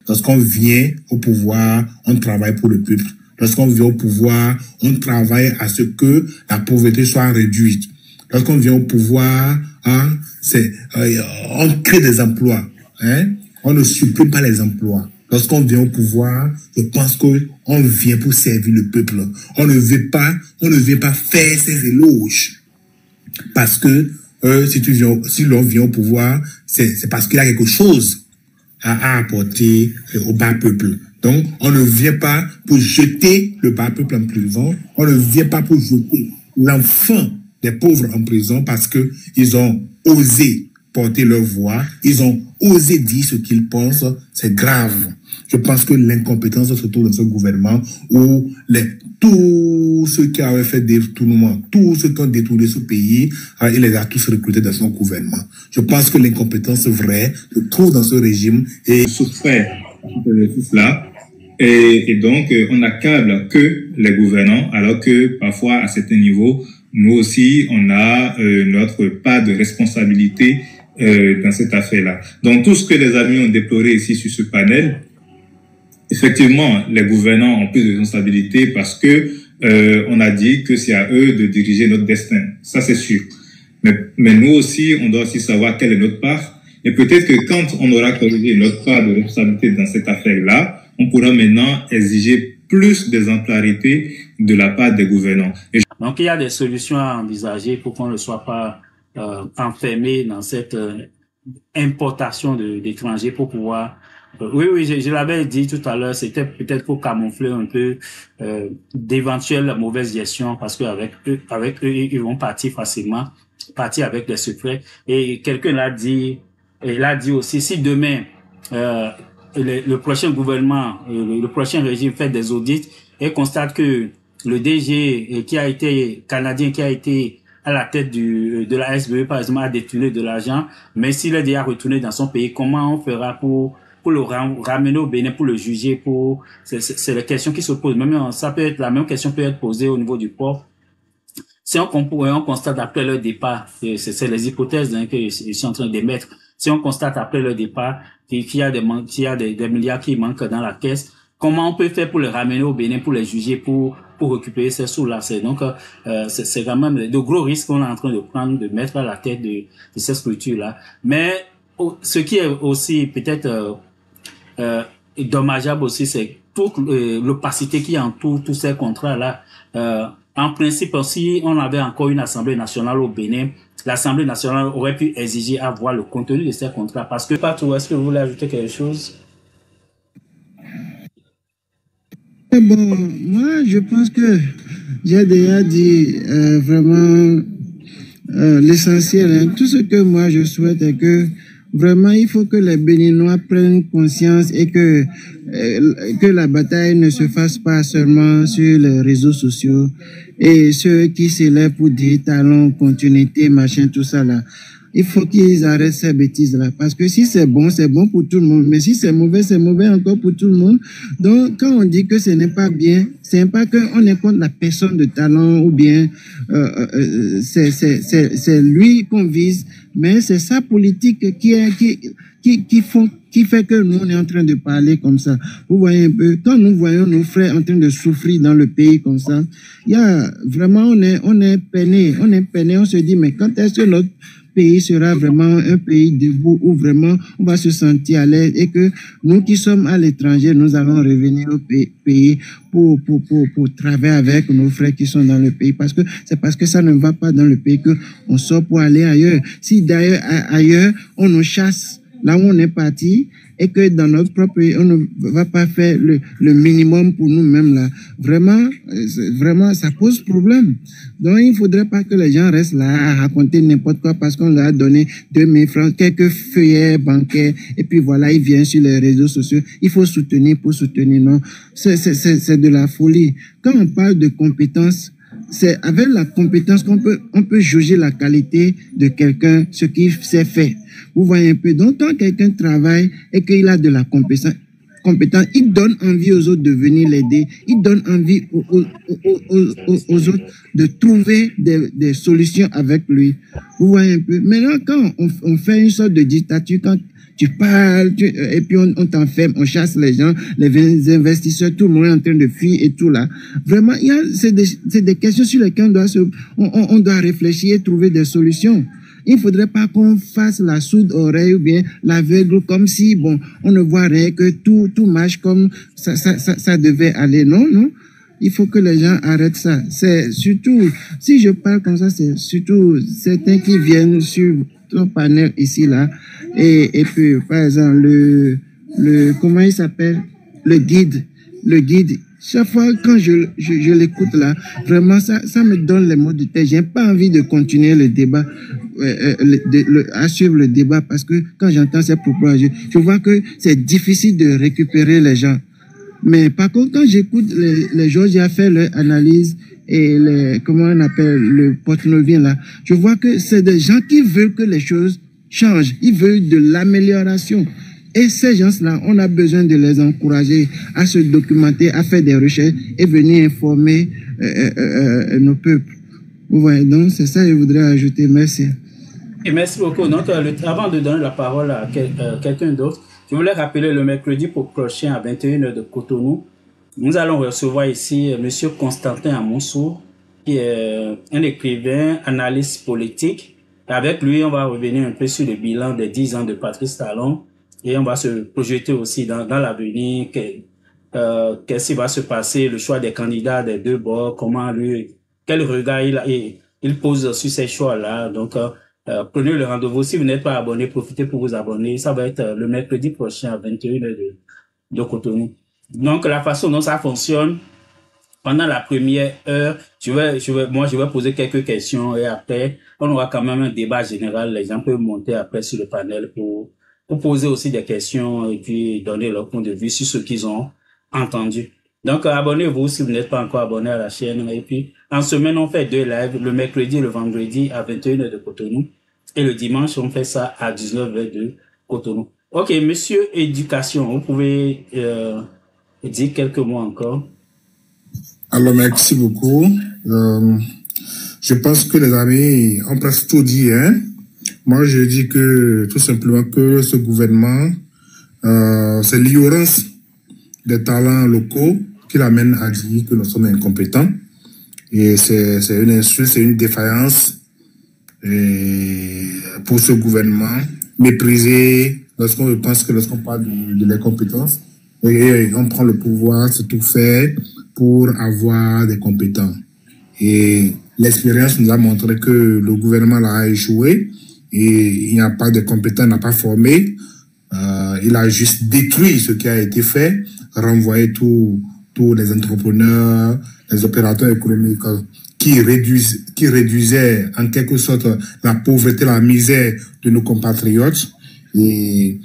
Lorsqu'on vient au pouvoir, on travaille pour le peuple. Lorsqu'on vient au pouvoir, on travaille à ce que la pauvreté soit réduite. Lorsqu'on vient au pouvoir, hein, on crée des emplois. Hein? On ne supprime pas les emplois. Lorsqu'on vient au pouvoir, je pense qu'on vient pour servir le peuple. On ne vient pas faire ses éloges. Parce que si l'on vient au pouvoir, c'est parce qu'il y a quelque chose à apporter au bas peuple. Donc, on ne vient pas pour jeter le bas peuple en prison. On ne vient pas pour jeter l'enfant des pauvres en prison parce que ils ont osé porter leur voix, ils ont osé dire ce qu'ils pensent, c'est grave. Je pense que l'incompétence se trouve dans ce gouvernement où tous ceux qui avaient fait des détournements, tous ceux qui ont détourné ce pays, il les a tous recrutés dans son gouvernement. Je pense que l'incompétence vraie se trouve dans ce régime et souffrait de tout cela. Et donc, on n'accable que les gouvernants, alors que parfois, à certains niveaux, nous aussi, on a notre part de responsabilité dans cette affaire-là. Donc, tout ce que les amis ont déploré ici sur ce panel, effectivement, les gouvernants ont plus de responsabilité parce que on a dit que c'est à eux de diriger notre destin. Ça, c'est sûr. Mais nous aussi, on doit aussi savoir quelle est notre part. Et peut-être que quand on aura corrigé notre part de responsabilité dans cette affaire-là, on pourra maintenant exiger plus d'exemplarité de la part des gouvernants. Donc, il y a des solutions à envisager pour qu'on ne soit pas enfermé dans cette importation d'étrangers pour pouvoir... oui, je l'avais dit tout à l'heure, c'était peut-être pour camoufler un peu d'éventuelles mauvaises gestion parce qu'avec eux, ils vont partir facilement, partir avec des secrets. Et quelqu'un l'a dit, et l'a dit aussi, si demain le prochain gouvernement, le prochain régime fait des audits et constate que le DG qui a été canadien, qui a été à la tête de la SBE, par exemple, a détourné de l'argent, mais s'il est déjà retourné dans son pays, comment on fera pour le ramener au Bénin, pour le juger, c'est les questions qui se posent. Même, ça peut être, la même question peut être posée au niveau du port. Si on constate après leur départ, c'est les hypothèses que je suis en train d'émettre. Si on constate après leur départ qu'il y a des milliards qui manquent dans la caisse, comment on peut faire pour les ramener au Bénin, pour les juger, pour récupérer ces sous-là? Donc, c'est quand même de gros risques qu'on est en train de prendre, de mettre à la tête de ces structures-là. Mais, ce qui est aussi peut-être dommageable aussi, c'est toute l'opacité qui entoure tous ces contrats-là. En principe, si on avait encore une Assemblée nationale au Bénin, l'Assemblée nationale aurait pu exiger à voir le contenu de ces contrats. Parce que, Patou, est-ce que vous voulez ajouter quelque chose? Bon, moi, je pense que j'ai déjà dit vraiment l'essentiel. Hein. Tout ce que moi, je souhaite est que vraiment, il faut que les Béninois prennent conscience et que la bataille ne se fasse pas seulement sur les réseaux sociaux et ceux qui s'élèvent pour dire talent, continuité, machin, tout ça là. Il faut qu'ils arrêtent ces bêtises-là. Parce que si c'est bon pour tout le monde. Mais si c'est mauvais encore pour tout le monde. Donc, quand on dit que ce n'est pas bien, c'est pas qu'on est contre la personne de talent ou bien c'est lui qu'on vise. Mais c'est sa politique qui fait que nous, on est en train de parler comme ça. Vous voyez un peu, quand nous voyons nos frères en train de souffrir dans le pays comme ça, il y a vraiment, on est peiné, on se dit, mais quand est-ce que notre pays sera vraiment un pays debout où vraiment on va se sentir à l'aise et que nous qui sommes à l'étranger, nous allons revenir au pays pour travailler avec nos frères qui sont dans le pays parce que c'est parce que ça ne va pas dans le pays que on sort pour aller ailleurs. Si d'ailleurs ailleurs on nous chasse là où on est parti et que dans notre propre pays, on ne va pas faire le minimum pour nous-mêmes là. Vraiment, ça pose problème. Donc, il ne faudrait pas que les gens restent là à raconter n'importe quoi parce qu'on leur a donné 2000 francs, quelques feuillets bancaires, et puis voilà, ils viennent sur les réseaux sociaux. Il faut soutenir pour soutenir, non. C'est de la folie. Quand on parle de compétences, c'est avec la compétence qu'on peut juger la qualité de quelqu'un, ce qu'il sait faire. Vous voyez un peu. Donc, quand quelqu'un travaille et qu'il a de la compétence, compétence, il donne envie aux autres de venir l'aider, il donne envie aux autres de trouver des solutions avec lui. Vous voyez un peu. Maintenant, quand on fait une sorte de dictature, quand tu parles, et puis on t'enferme, on chasse les gens, les investisseurs, tout le monde est en train de fuir et tout là. Vraiment, c'est des questions sur lesquelles on doit réfléchir et trouver des solutions. Il ne faudrait pas qu'on fasse la sourde oreille ou bien l'aveugle comme si, bon, on ne voit rien, que tout marche comme ça devait aller. Non, non. Il faut que les gens arrêtent ça. C'est surtout, si je parle comme ça, c'est surtout certains qui viennent sur ton panel ici, là. Et puis, par exemple, comment il s'appelle? Le guide. Chaque fois, quand je l'écoute là, vraiment, ça me donne les mots de tête. J'ai pas envie de continuer le débat, à suivre le débat, parce que quand j'entends ces propos, je vois que c'est difficile de récupérer les gens. Mais par contre, quand j'écoute les gens qui ont fait leur analyse et comment on appelle, le porte-novien là, je vois que c'est des gens qui veulent que les choses changent. Ils veulent de l'amélioration. Et ces gens-là, on a besoin de les encourager à se documenter, à faire des recherches et venir informer nos peuples. Vous voyez, donc c'est ça que je voudrais ajouter. Merci. Et merci beaucoup. Donc, avant de donner la parole à quelqu'un d'autre, je voulais rappeler le mercredi prochain à 21h de Cotonou. Nous allons recevoir ici M. Constantin Amonsou, qui est un écrivain, analyste politique. Avec lui, on va revenir un peu sur le bilan des 10 ans de Patrice Talon. Et on va se projeter aussi dans l'avenir, qu'est-ce qui va se passer, le choix des candidats des deux bords, quel regard il pose sur ces choix-là. Donc, prenez le rendez-vous. Si vous n'êtes pas abonné, profitez pour vous abonner. Ça va être le mercredi prochain à 21h de Cotonou. Donc, la façon dont ça fonctionne, pendant la première heure, je vais poser quelques questions et après, on aura quand même un débat général. Les gens peuvent monter après sur le panel pour poser aussi des questions et puis donner leur point de vue sur ce qu'ils ont entendu. Donc, abonnez-vous si vous n'êtes pas encore abonné à la chaîne. Et puis, en semaine, on fait 2 lives, le mercredi et le vendredi à 21h de Cotonou. Et le dimanche, on fait ça à 19h de Cotonou. Ok, monsieur Éducation, vous pouvez dire quelques mots encore. Alors, merci beaucoup. Je pense que les amis ont presque tout dit, hein. Moi, je dis que, tout simplement, que ce gouvernement, c'est l'ignorance des talents locaux qui l'amène à dire que nous sommes incompétents. Et c'est une insulte, c'est une défaillance pour ce gouvernement. Mépriser lorsqu'on pense que lorsqu'on parle de l'incompétence, et on prend le pouvoir, c'est tout fait pour avoir des compétents. Et l'expérience nous a montré que le gouvernement a échoué. Et il n'y a pas de compétents, n'a pas formé. Il a juste détruit ce qui a été fait, renvoyé tous les entrepreneurs, les opérateurs économiques qui réduisaient en quelque sorte la pauvreté, la misère de nos compatriotes. Et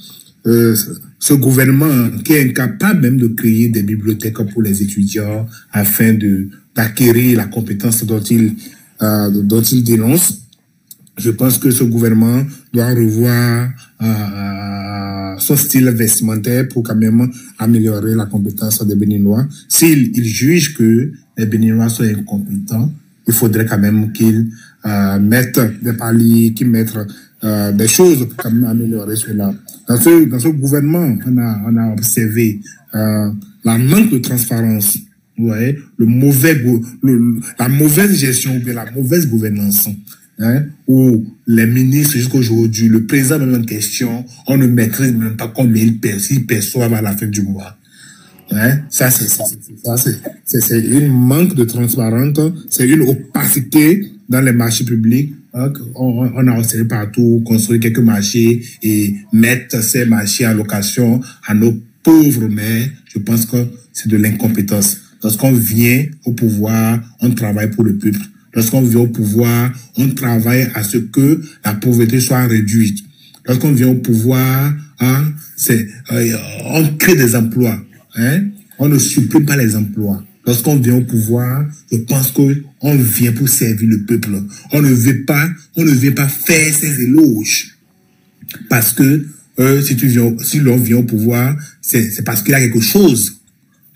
ce gouvernement qui est incapable même de créer des bibliothèques pour les étudiants afin d'acquérir la compétence dont il dénonce. Je pense que ce gouvernement doit revoir son style vestimentaire pour quand même améliorer la compétence des Béninois. S'il juge que les Béninois sont incompétents, il faudrait quand même qu'ils mettent des paliers, qu'ils mettent des choses pour quand même améliorer cela. Dans ce gouvernement, on a observé la manque de transparence, vous voyez, la mauvaise gestion ou bien la mauvaise gouvernance. Hein, où les ministres jusqu'aujourd'hui, le président même en question, on ne maîtrise même pas combien il perçoivent à la fin du mois. Hein, ça c'est une manque de transparence, c'est une opacité dans les marchés publics. Hein, on a observé partout construire quelques marchés et mettre ces marchés en location à nos pauvres mères. Je pense que c'est de l'incompétence. Lorsqu'on vient au pouvoir, on travaille pour le peuple. Lorsqu'on vient au pouvoir, on travaille à ce que la pauvreté soit réduite. Lorsqu'on vient au pouvoir, hein, on crée des emplois. Hein, on ne supprime pas les emplois. Lorsqu'on vient au pouvoir, je pense qu'on vient pour servir le peuple. On ne vient pas faire ses éloges. Parce que si l'on vient au pouvoir, c'est parce qu'il y a quelque chose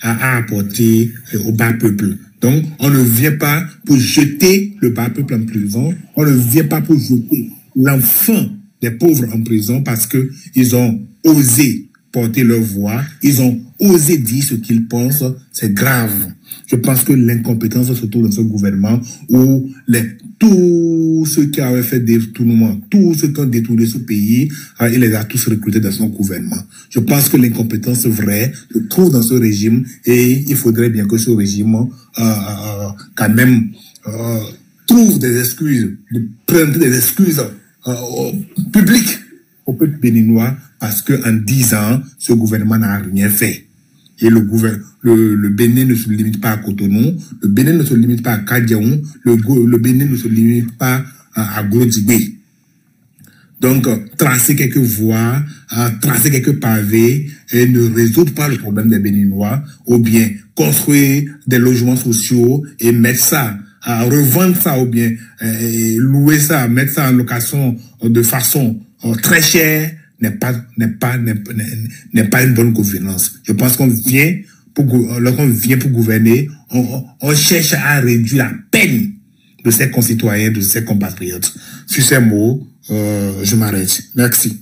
à apporter au bas peuple. Donc, on ne vient pas pour jeter le bas peuple en prison, on ne vient pas pour jeter l'enfant des pauvres en prison parce que ils ont osé porter leur voix, ils ont osé dire ce qu'ils pensent, c'est grave. Je pense que l'incompétence se trouve dans ce gouvernement où tous ceux qui avaient fait des détournements, tous ceux qui ont détourné ce pays, il les a tous recrutés dans son gouvernement. Je pense que l'incompétence vraie se trouve dans ce régime et il faudrait bien que ce régime quand même trouve des excuses, prenne des excuses publiques au peuple béninois parce qu'en 10 ans, ce gouvernement n'a rien fait. Et le Bénin ne se limite pas à Cotonou, le Bénin ne se limite pas à Kadiaoun, le Bénin ne se limite pas à Glodibé. Donc, tracer quelques voies, tracer quelques pavés et ne résoudre pas le problème des Béninois, ou bien construire des logements sociaux et mettre ça, revendre ça, ou bien louer ça, mettre ça en location de façon très chère, n'est pas une bonne gouvernance. Je pense qu'on vient lorsqu'on vient pour gouverner, on cherche à réduire la peine de ses concitoyens, de ses compatriotes. Sur ces mots, je m'arrête. Merci.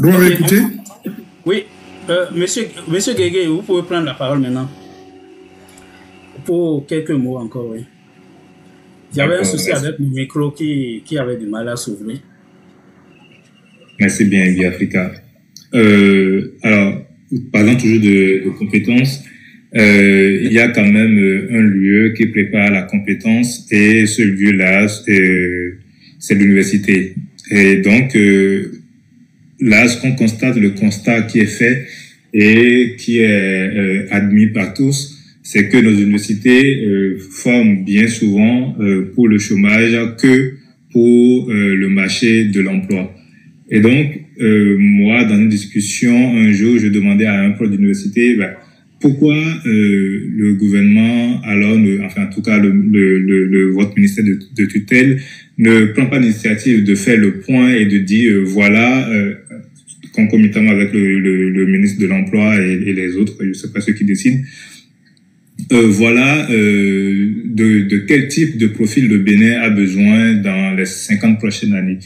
Vous m'avez écouté? Oui. Monsieur Guégué, vous pouvez prendre la parole maintenant. Pour quelques mots encore, oui. J'avais un souci avec mon micro qui avait du mal à s'ouvrir. Merci bien, Biafrica. Alors, parlant toujours de compétences, il y a quand même un lieu qui prépare la compétence et ce lieu-là, c'est l'université. Et donc, là, ce qu'on constate, le constat qui est fait et qui est admis par tous, c'est que nos universités forment bien souvent pour le chômage que pour le marché de l'emploi. Et donc, moi, dans une discussion, un jour, je demandais à un prof d'université, pourquoi le gouvernement, alors, enfin, en tout cas, votre ministère de tutelle, ne prend pas l'initiative de faire le point et de dire, voilà, concomitamment avec le ministre de l'Emploi et les autres, je ne sais pas ceux qui décident, voilà de quel type de profil le Bénin a besoin dans les 50 prochaines années.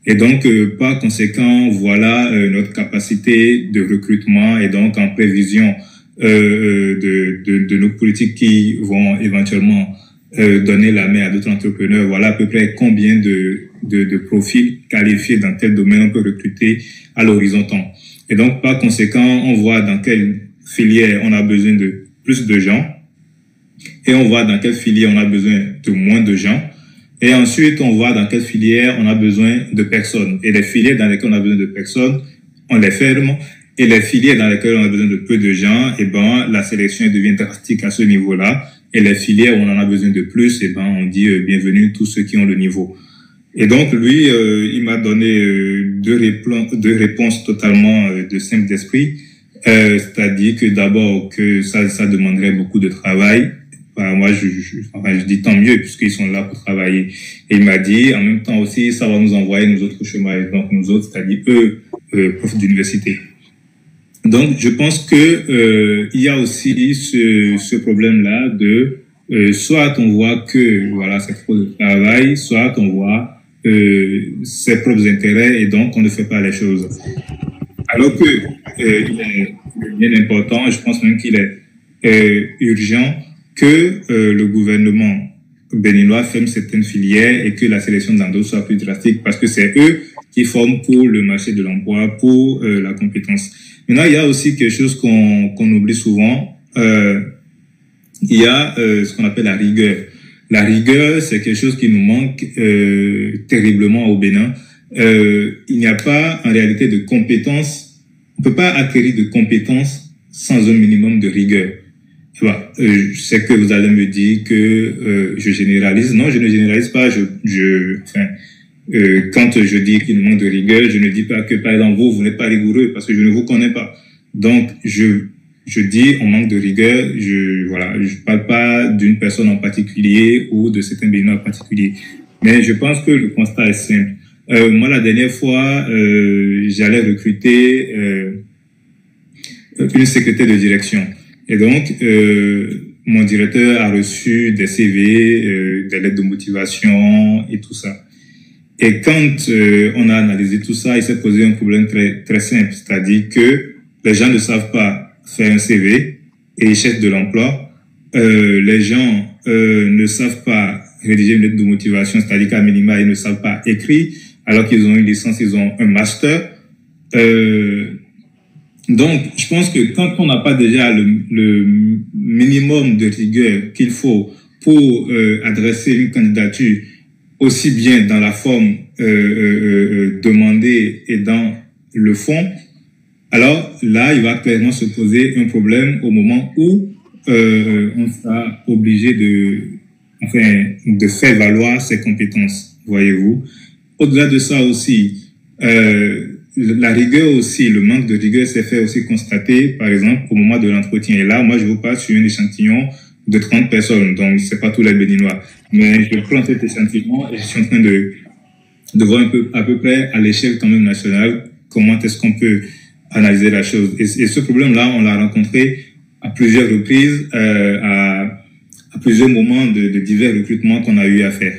Et donc, par conséquent, voilà notre capacité de recrutement et donc en prévision de nos politiques qui vont éventuellement donner la main à d'autres entrepreneurs. Voilà à peu près combien de profils qualifiés dans tel domaine on peut recruter à l'horizon temps. Et donc, par conséquent, on voit dans quelle filière on a besoin de plus de gens et on voit dans quelle filière on a besoin de moins de gens. Et ensuite, on voit dans quelle filière on a besoin de personnes. Et les filières dans lesquelles on a besoin de personnes, on les ferme. Et les filières dans lesquelles on a besoin de peu de gens, la sélection devient drastique à ce niveau-là. Et les filières où on en a besoin de plus, on dit bienvenue tous ceux qui ont le niveau. Et donc, lui, il m'a donné deux réponses totalement de simple d'esprit. C'est-à-dire que d'abord, que ça demanderait beaucoup de travail. Moi, je dis tant mieux, puisqu'ils sont là pour travailler. Et il m'a dit, en même temps aussi, ça va nous envoyer nous autres au chômage. Donc, nous autres, c'est-à-dire eux, profs d'université. Donc, je pense que il y a aussi ce problème-là de soit on voit que voilà c'est trop de travail, soit on voit ses propres intérêts et donc on ne fait pas les choses. Alors que il est bien important, je pense même qu'il est urgent que le gouvernement béninois ferme certaines filières et que la sélection dans d'autres soit plus drastique parce que c'est eux qui forment pour le marché de l'emploi, pour la compétence. Maintenant, il y a aussi quelque chose qu'on oublie souvent. Il y a ce qu'on appelle la rigueur. La rigueur, c'est quelque chose qui nous manque terriblement au Bénin. Il n'y a pas en réalité de compétences. On peut pas acquérir de compétences sans un minimum de rigueur. Je sais que vous allez me dire que je généralise. Non, je ne généralise pas. quand je dis qu'il manque de rigueur, je ne dis pas que, par exemple, vous n'êtes pas rigoureux parce que je ne vous connais pas. Donc, je dis on manque de rigueur, je parle pas d'une personne en particulier ou de certains béninois en particulier. Mais je pense que le constat est simple. Moi, la dernière fois, j'allais recruter une secrétaire de direction. Et donc, mon directeur a reçu des CV, des lettres de motivation et tout ça. Et quand on a analysé tout ça, il s'est posé un problème très, très simple. C'est-à-dire que les gens ne savent pas faire un CV et ils cherchent de l'emploi. Les gens ne savent pas rédiger une lettre de motivation, c'est-à-dire qu'à minima, ils ne savent pas écrire, alors qu'ils ont une licence, ils ont un master. Donc, je pense que quand on n'a pas déjà le minimum de rigueur qu'il faut pour adresser une candidature, aussi bien dans la forme demandée et dans le fond, alors là, il va clairement se poser un problème au moment où on sera obligé de faire valoir ses compétences, voyez-vous. Au-delà de ça aussi, la rigueur aussi, le manque de rigueur s'est fait aussi constater, par exemple, au moment de l'entretien. Et là, moi, je vous parle sur un échantillon de 30 personnes, donc c'est pas tous les Béninois. Mais je prends cet échantillon et je suis en train de voir à peu près à l'échelle quand même nationale comment est-ce qu'on peut analyser la chose. Et ce problème-là, on l'a rencontré à plusieurs reprises, à plusieurs moments de divers recrutements qu'on a eu à faire.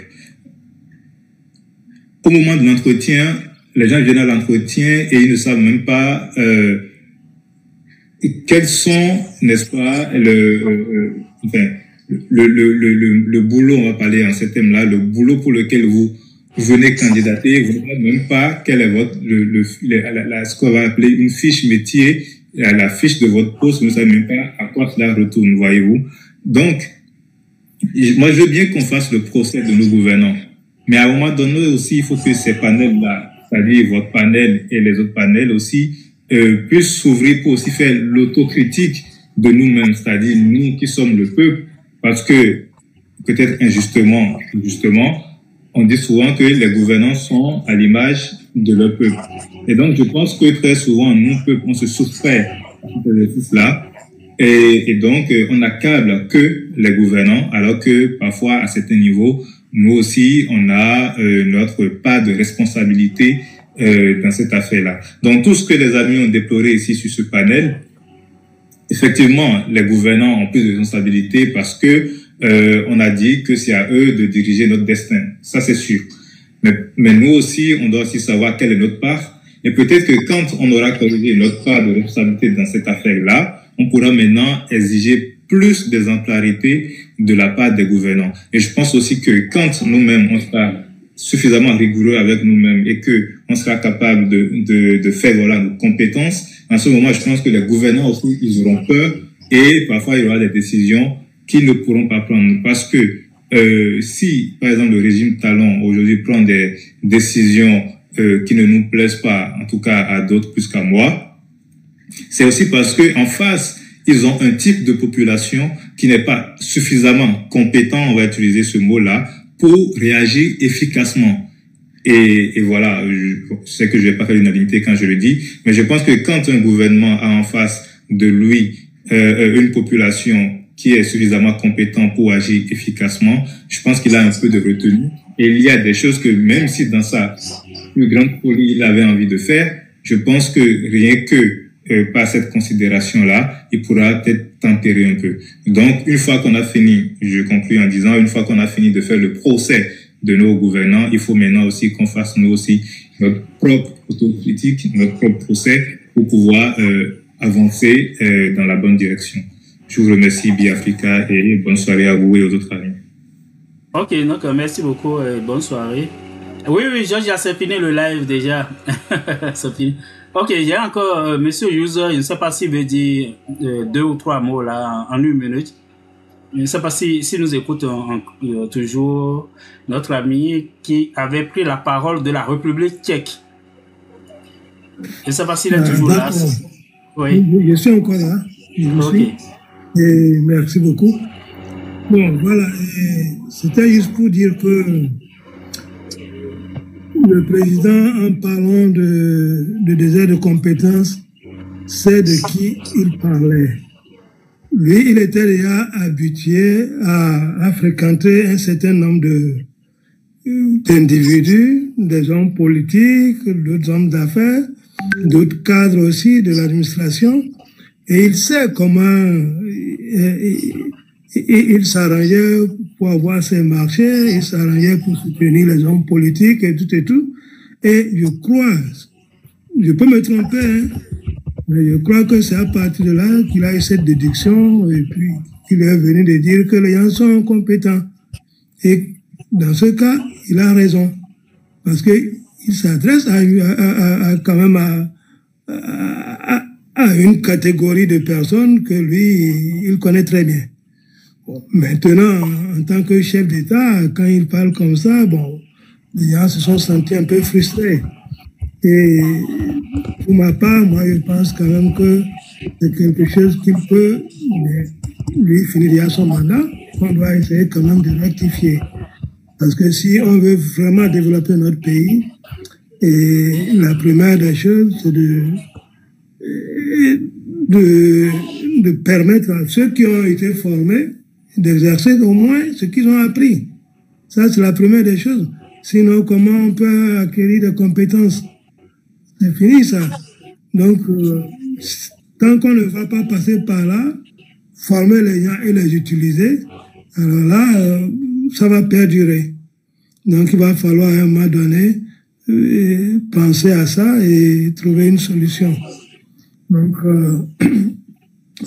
Au moment de l'entretien, les gens viennent à l'entretien et ils ne savent même pas quels sont, n'est-ce pas, le boulot, on va parler en ce thème-là, le boulot pour lequel vous venez candidater, vous ne savez même pas quel est votre, ce qu'on va appeler une fiche métier, la fiche de votre poste, vous ne savez même pas à quoi cela retourne, voyez-vous. Donc, moi, je veux bien qu'on fasse le procès de nos gouvernants, mais à un moment donné aussi, il faut que ces panels-là, c'est-à-dire votre panel et les autres panels aussi, puissent s'ouvrir pour aussi faire l'autocritique de nous-mêmes, c'est-à-dire nous qui sommes le peuple, parce que peut-être injustement, on dit souvent que les gouvernants sont à l'image de leur peuple. Et donc, je pense que très souvent, nous, peuple, on se soustrait à cet exercice-là. Et donc, on accable que les gouvernants, alors que parfois, à certains niveaux, nous aussi, on a notre part de responsabilité dans cette affaire-là. Donc, tout ce que les amis ont déploré ici sur ce panel, effectivement, les gouvernants ont plus de responsabilité parce que on a dit que c'est à eux de diriger notre destin. Ça, c'est sûr. Mais nous aussi, on doit aussi savoir quelle est notre part. Et peut-être que quand on aura corrigé notre part de responsabilité dans cette affaire-là, on pourra maintenant exiger plus d'exemplarité de la part des gouvernants. Et je pense aussi que quand nous-mêmes, on sera suffisamment rigoureux avec nous-mêmes et que on sera capable de faire voilà nos compétences, en ce moment, je pense que les gouvernants aussi, ils auront peur et parfois il y aura des décisions qu'ils ne pourront pas prendre. Parce que si, par exemple, le régime Talon aujourd'hui prend des décisions qui ne nous plaisent pas, en tout cas à d'autres plus qu'à moi, c'est aussi parce que en face, ils ont un type de population qui n'est pas suffisamment compétent, on va utiliser ce mot-là, pour réagir efficacement. Et voilà, je sais que je vais pas faire l'unanimité quand je le dis, mais je pense que quand un gouvernement a en face de lui une population qui est suffisamment compétent pour agir efficacement, je pense qu'il a un peu de retenue. Et il y a des choses que même si dans sa plus grande folie, il avait envie de faire, je pense que rien que par cette considération-là, il pourra peut-être tempérer un peu. Donc, une fois qu'on a fini, je conclue en disant, une fois qu'on a fini de faire le procès de nos gouvernants, il faut maintenant aussi qu'on fasse nous aussi notre propre autocritique, notre propre procès pour pouvoir avancer dans la bonne direction. Je vous remercie, Biafrica, et bonne soirée à vous et aux autres amis. Ok, donc merci beaucoup, bonne soirée. Oui, Georges, c'est fini le live déjà. C'est fini. Ok, il y a encore Monsieur User, je ne sais pas s'il veut dire 2 ou 3 mots là en 1 minute. Je ne sais pas si nous écoutons toujours notre ami qui avait pris la parole de la République tchèque. Je ne sais pas s'il est toujours là. Oui. Je suis encore là. Ok. Et merci beaucoup. Bon, voilà. C'était juste pour dire que le président, en parlant de désert de compétences, sait de qui il parlait. Lui, il était déjà habitué à fréquenter un certain nombre d'individus, des hommes politiques, d'autres hommes d'affaires, d'autres cadres aussi de l'administration, et il sait comment il s'arrangeait pour avoir ses marchés, il s'arrangeait pour soutenir les hommes politiques et tout et tout. Et je crois, je peux me tromper, hein, mais je crois que c'est à partir de là qu'il a eu cette déduction et puis qu'il est venu de dire que les gens sont compétents. Et dans ce cas, il a raison. Parce qu'il s'adresse quand même à une catégorie de personnes que lui, il connaît très bien. Bon, maintenant, en tant que chef d'État, quand il parle comme ça, bon, les gens se sont sentis un peu frustrés. Et pour ma part, moi, je pense quand même que c'est quelque chose qu'il peut, lui, finir déjà son mandat, on doit essayer quand même de rectifier. Parce que si on veut vraiment développer notre pays, et la première des choses, c'est de permettre à ceux qui ont été formés d'exercer au moins ce qu'ils ont appris. Ça, c'est la première des choses. Sinon, comment on peut acquérir des compétences? C'est fini, ça. Donc, tant qu'on ne va pas passer par là, former les gens et les utiliser, alors là, ça va perdurer. Donc, il va falloir à un moment donné penser à ça et trouver une solution. Donc,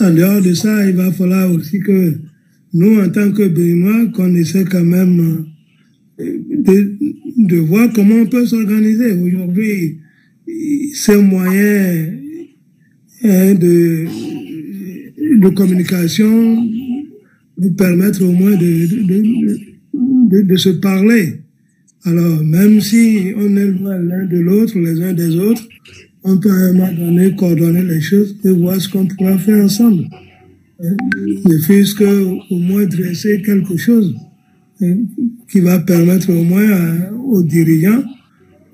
en dehors de ça, il va falloir aussi que nous, en tant que Béninois, qu'on essaie quand même de voir comment on peut s'organiser. Aujourd'hui, ces moyens de communication nous permettent au moins de se parler. Alors, même si on est loin l'un de l'autre, les uns des autres, on peut à un moment donné coordonner les choses et voir ce qu'on pourra faire ensemble. Ne fût-ce qu'au moins dresser quelque chose qui va permettre au moins aux dirigeants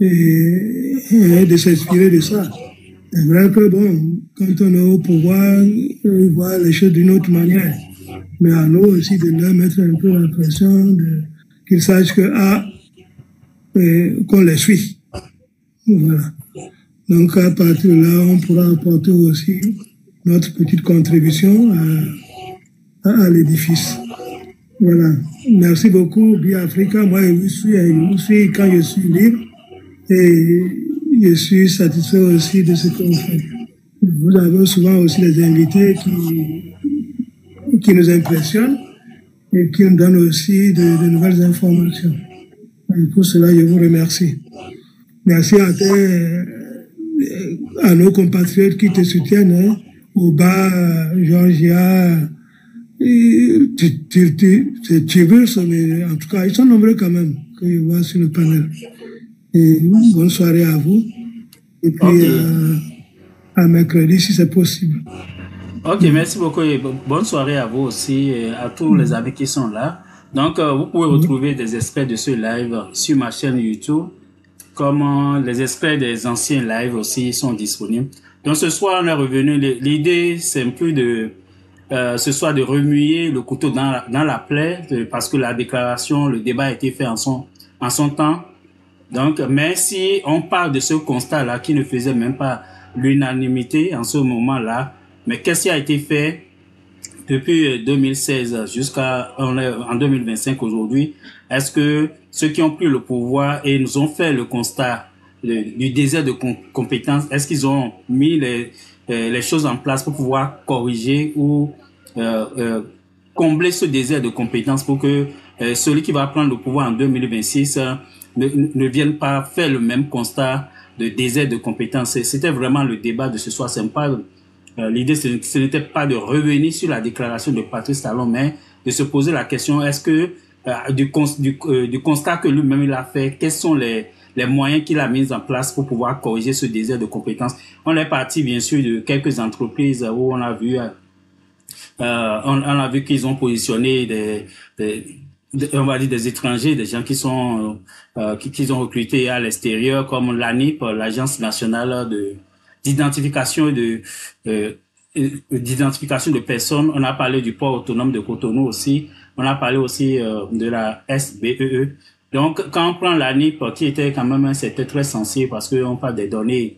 de s'inspirer de ça. C'est vrai que bon, quand on est au pouvoir, on voit les choses d'une autre manière. Mais à nous aussi de leur mettre un peu la pression, qu'ils sachent qu'on les suit. Voilà. Donc à partir de là, on pourra apporter aussi notre petite contribution à l'édifice. Voilà. Merci beaucoup, Biafrica. Moi, je vous suis quand je suis libre et je suis satisfait aussi de ce qu'on fait. Vous avez souvent aussi des invités qui nous impressionnent et qui nous donnent aussi de nouvelles informations. Et pour cela, je vous remercie. Merci à nos compatriotes qui te soutiennent, hein, Oba, Georgia, Tibus, mais en tout cas, ils sont nombreux quand même, que je vois sur le panel. Et bonne soirée à vous. Et puis, à mercredi, si c'est possible. Ok, merci beaucoup et bonne soirée à vous aussi et à tous les amis qui sont là. Donc, vous pouvez retrouver des extraits de ce live sur ma chaîne YouTube, comme les extraits des anciens lives aussi sont disponibles. Donc, ce soir, on est revenu. L'idée, c'est un peu ce soir de remuer le couteau dans la plaie, parce que la déclaration, le débat a été fait en son temps. Donc, mais si on parle de ce constat-là qui ne faisait même pas l'unanimité en ce moment-là, mais qu'est-ce qui a été fait depuis 2016 jusqu'à en 2025 aujourd'hui? Est-ce que ceux qui ont pris le pouvoir et nous ont fait le constat du désert de compétences, est-ce qu'ils ont mis les choses en place pour pouvoir corriger ou combler ce désert de compétences pour que celui qui va prendre le pouvoir en 2026 ne vienne pas faire le même constat de désert de compétences? C'était vraiment le débat de ce soir. C'est pas l'idée, ce n'était pas de revenir sur la déclaration de Patrice Talon, mais de se poser la question, est-ce que du constat que lui-même il a fait, quels sont les moyens qu'il a mis en place pour pouvoir corriger ce désert de compétences? On est parti bien sûr de quelques entreprises où on a vu qu'ils ont positionné on va dire des étrangers, des gens qui sont qui ont recruté à l'extérieur, comme l'ANIP, l'Agence nationale d'identification d'identification de personnes. On a parlé du port autonome de Cotonou aussi. On a parlé aussi de la SBEE. Donc, quand on prend l'ANIP, qui était quand même un secteur très sensible parce qu'on parle des données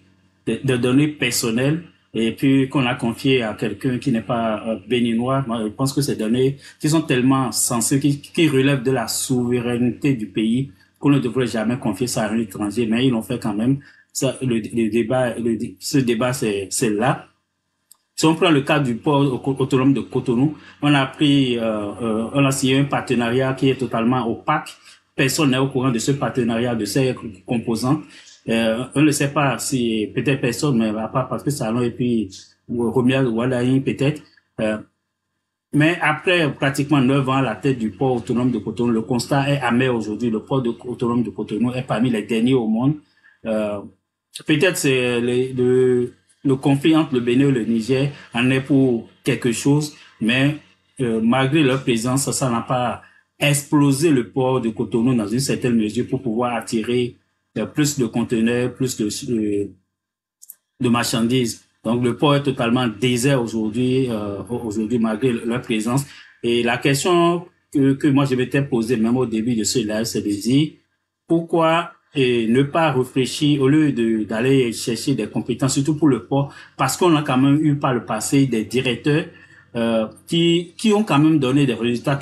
personnelles, et puis qu'on a confié à quelqu'un qui n'est pas béninois, moi, je pense que ces données qui sont tellement sensibles, qui relèvent de la souveraineté du pays, qu'on ne devrait jamais confier ça à un étranger, mais ils l'ont fait quand même. Ça, ce débat, c'est là. Si on prend le cas du port autonome de Cotonou, on a signé un partenariat qui est totalement opaque. Personne n'est au courant de ce partenariat, de ces composants. On ne sait pas si, peut-être personne, mais à part parce que Salon et puis Romia Wadaïn peut-être. Mais après pratiquement 9 ans à la tête du port autonome de Cotonou, le constat est amer aujourd'hui. Le port autonome de Cotonou est parmi les derniers au monde. Peut-être c'est le conflit entre le Bénin et le Niger en est pour quelque chose, mais malgré leur présence, ça n'a pas explosé le port de Cotonou dans une certaine mesure pour pouvoir attirer plus de conteneurs, plus de marchandises. Donc le port est totalement désert aujourd'hui, malgré leur présence. Et la question que moi je m'étais posée même au début de ce live, c'est de dire pourquoi ne pas réfléchir au lieu d'aller chercher des compétences, surtout pour le port, parce qu'on a quand même eu par le passé des directeurs qui ont quand même donné des résultats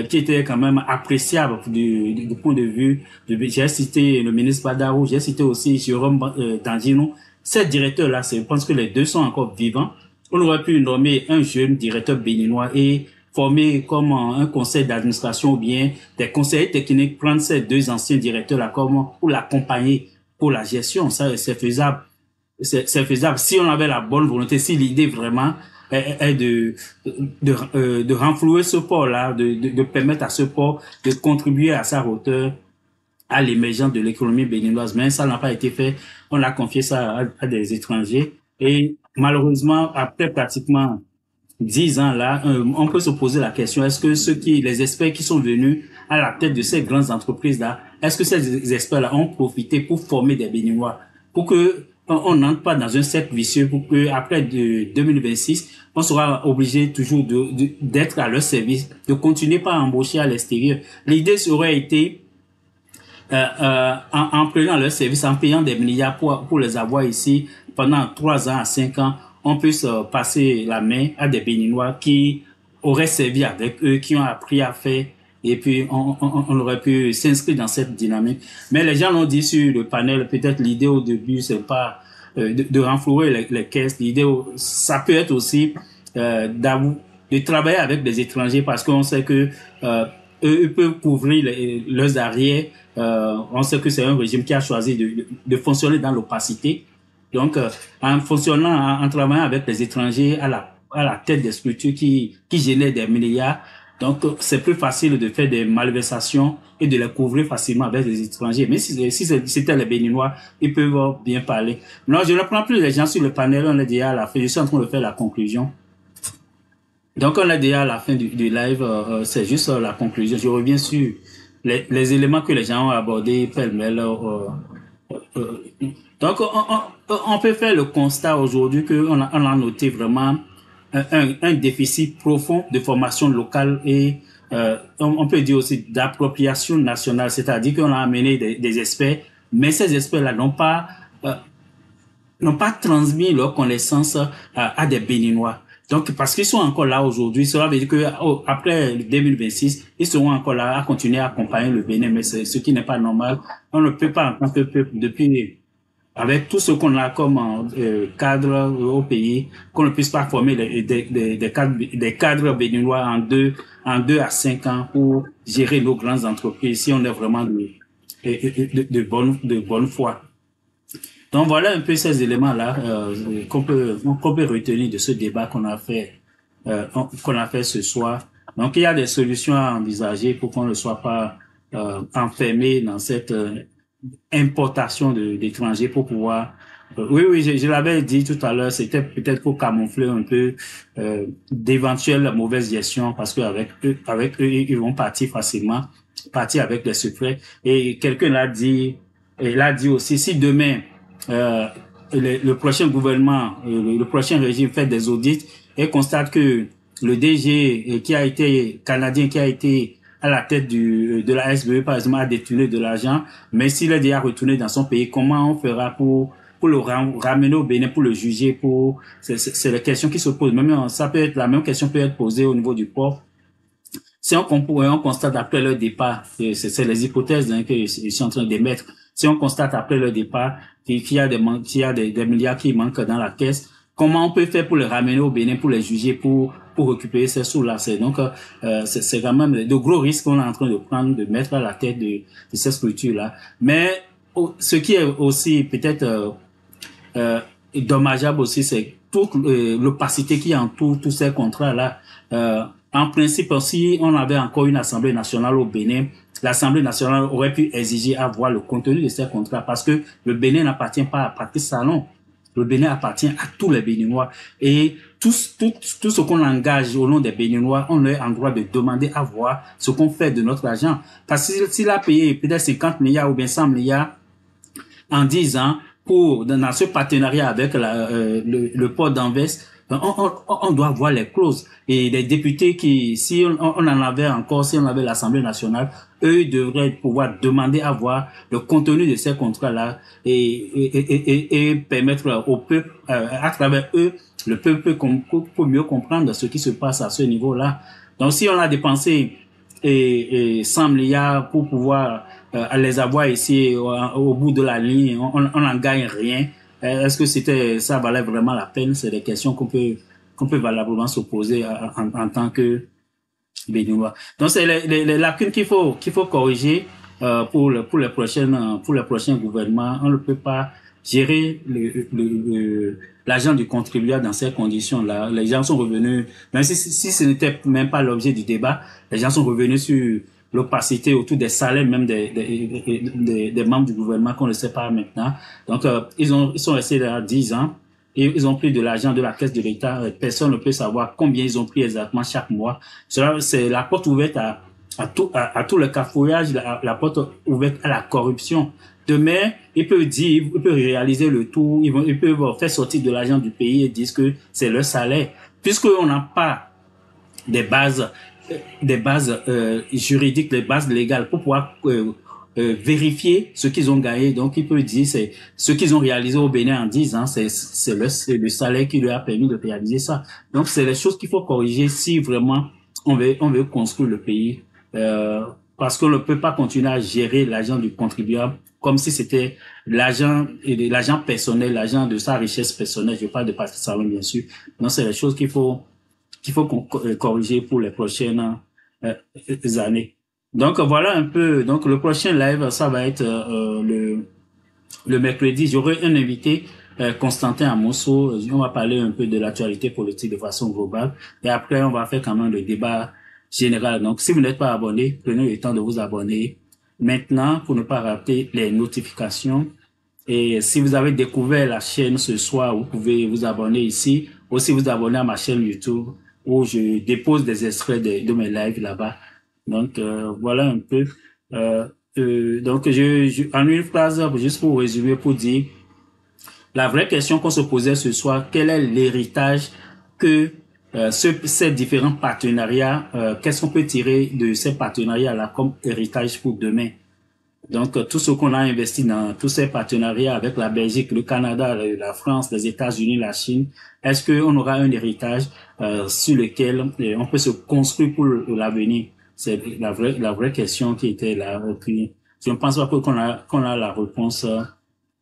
qui étaient quand même appréciables du point de vue j'ai cité le ministre Badarou, j'ai cité aussi Jérôme Dandino. Ces directeurs-là, je pense que les deux sont encore vivants. On aurait pu nommer un jeune directeur béninois et former comme un conseil d'administration ou bien des conseillers techniques, prendre ces deux anciens directeurs-là comme pour l'accompagner pour la gestion. Ça, c'est faisable. C'est faisable. Si on avait la bonne volonté, si l'idée vraiment est de renflouer ce port-là, de permettre à ce port de contribuer à sa hauteur à l'émergence de l'économie béninoise. Mais ça n'a pas été fait. On a confié ça à des étrangers. Et malheureusement, après pratiquement 10 ans là, on peut se poser la question, est-ce que les experts qui sont venus à la tête de ces grandes entreprises-là, est-ce que ces experts-là ont profité pour former des Béninois, pour que on n'entre pas dans un cercle vicieux, pour que après 2026, on sera obligé toujours d'être à leur service, de continuer par embaucher à l'extérieur. L'idée aurait été en prenant leur service, en payant des milliards pour les avoir ici pendant 3 ans à 5 ans, on puisse passer la main à des Béninois qui auraient servi avec eux, qui ont appris à faire, et puis on aurait pu s'inscrire dans cette dynamique. Mais les gens l'ont dit sur le panel, peut-être l'idée au début, c'est pas de renflouer les caisses. L'idée, ça peut être aussi de travailler avec des étrangers parce qu'on sait que eux peuvent couvrir leurs arrières. On sait que c'est un régime qui a choisi de fonctionner dans l'opacité. Donc, en travaillant avec les étrangers à la tête des structures qui génèrent des milliards, donc c'est plus facile de faire des malversations et de les couvrir facilement avec les étrangers. Mais si c'était les Béninois, ils peuvent bien parler. Non, je ne prends plus les gens sur le panel, on est déjà à la fin. Je suis en train de faire la conclusion. Donc, on est déjà à la fin du live, c'est juste la conclusion. Je reviens sur les éléments que les gens ont abordés pêle-mêle. Donc, on peut faire le constat aujourd'hui qu'on a noté vraiment un déficit profond de formation locale et on peut dire aussi d'appropriation nationale, c'est-à-dire qu'on a amené des experts, mais ces experts-là n'ont pas transmis leurs connaissances à des Béninois. Donc, parce qu'ils sont encore là aujourd'hui, cela veut dire que après 2026, ils seront encore là à continuer à accompagner le Bénin, mais c'est ce qui n'est pas normal. On ne peut pas, en tant que peuple, depuis avec tout ce qu'on a comme cadre au pays, qu'on ne puisse pas former des cadres béninois en 2 à 5 ans pour gérer nos grandes entreprises si on est vraiment de bonne foi. Donc voilà un peu ces éléments-là qu'on peut retenir de ce débat qu'on a fait ce soir. Donc il y a des solutions à envisager pour qu'on ne soit pas enfermé dans cette importation d'étrangers pour pouvoir Oui, je l'avais dit tout à l'heure, c'était peut-être pour camoufler un peu d'éventuelles mauvaises gestions, parce qu'avec eux, ils vont partir facilement, partir avec les secrets. Et quelqu'un l'a dit, et l'a dit aussi, si demain le prochain gouvernement, le prochain régime fait des audits et constate que le DG qui a été canadien, qui a été à la tête de la SBE, par exemple, a détourné de l'argent, mais s'il est déjà retourné dans son pays, comment on fera pour le ramener au Bénin, pour le juger, c'est la question qui se pose. Même, ça peut être, la même question peut être posée au niveau du port. Si on constate après leur départ, c'est les hypothèses que je suis en train d'émettre. Si on constate après leur départ qu'il y a des milliards qui manquent dans la caisse, comment on peut faire pour les ramener au Bénin, pour les juger, pour récupérer ces sous-là? Donc, c'est quand même de gros risques qu'on est en train de prendre, de mettre à la tête de ces structures-là. Mais ce qui est aussi peut-être dommageable aussi, c'est toute l'opacité qui entoure tous ces contrats-là. En principe, si on avait encore une Assemblée nationale au Bénin, l'Assemblée nationale aurait pu exiger à voir le contenu de ces contrats, parce que le Bénin n'appartient pas à Patrice Talon. Le Bénin appartient à tous les Béninois. Et tout ce qu'on engage au nom des Béninois, on est en droit de demander à voir ce qu'on fait de notre argent. Parce que s'il a payé peut-être 50 milliards ou bien 100 milliards en 10 ans dans ce partenariat avec le port d'Anvers, on doit voir les clauses. Et les députés si on en avait encore, si on avait l'Assemblée nationale, eux devraient pouvoir demander à voir le contenu de ces contrats-là et permettre au peuple, à travers eux, le peuple pour mieux comprendre ce qui se passe à ce niveau-là. Donc, si on a dépensé 100 milliards pour pouvoir les avoir ici au bout de la ligne, on n'en gagne rien. Est-ce que ça valait vraiment la peine? C'est des questions qu'on peut valablement se poser en tant que Béninois. Donc c'est les lacunes qu'il faut corriger pour les prochains gouvernements. On ne peut pas gérer l'argent du contribuable dans ces conditions-là. Les gens sont revenus, même si ce n'était même pas l'objet du débat, les gens sont revenus sur l'opacité autour des salaires même des membres du gouvernement qu'on ne sait pas maintenant. Donc ils sont restés là 10 ans et ils ont pris de l'argent de la caisse de l'État. Personne ne peut savoir combien ils ont pris exactement chaque mois. Cela, c'est la porte ouverte à tout le cafouillage, la porte ouverte à la corruption. Demain, ils peuvent réaliser le tout, ils peuvent faire sortir de l'argent du pays et dire que c'est leur salaire. Puisqu'on n'a pas des bases juridiques, des bases légales pour pouvoir vérifier ce qu'ils ont gagné. Donc, ils peuvent dire c'est ce qu'ils ont réalisé au Bénin en 10 ans, c'est le salaire qui leur a permis de réaliser ça. Donc, c'est les choses qu'il faut corriger si vraiment on veut construire le pays. Parce qu'on ne peut pas continuer à gérer l'argent du contribuable comme si c'était l'argent personnel, l'argent de sa richesse personnelle. Je parle de Patrice Talon, bien sûr. Donc, c'est les choses qu'il faut corriger pour les prochaines années. Donc, voilà un peu. Donc, le prochain live, ça va être le mercredi. J'aurai un invité, Constantin Amosso. On va parler un peu de l'actualité politique de façon globale. Et après, on va faire quand même le débat général. Donc, si vous n'êtes pas abonné, prenez le temps de vous abonner maintenant pour ne pas rater les notifications. Et si vous avez découvert la chaîne ce soir, vous pouvez vous abonner ici. Aussi, vous abonner à ma chaîne YouTube où je dépose des extraits de mes lives là-bas. Donc, voilà un peu. Donc, en une phrase, juste pour résumer, pour dire, la vraie question qu'on se posait ce soir, quel est l'héritage que ces différents partenariats, qu'est-ce qu'on peut tirer de ces partenariats-là comme héritage pour demain? Donc, tout ce qu'on a investi dans tous ces partenariats avec la Belgique, le Canada, la France, les États-Unis, la Chine, est-ce qu'on aura un héritage sur lequel on peut se construire pour l'avenir? C'est la vraie question qui était là. Puis, je ne pense pas qu'on a la réponse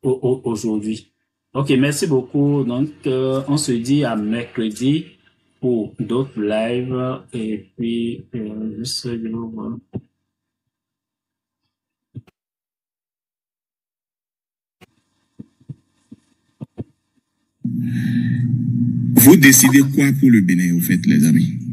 aujourd'hui. Ok, merci beaucoup. Donc, on se dit à mercredi pour d'autres lives. Et puis, juste, vous décidez quoi pour le Bénin, au fait, les amis?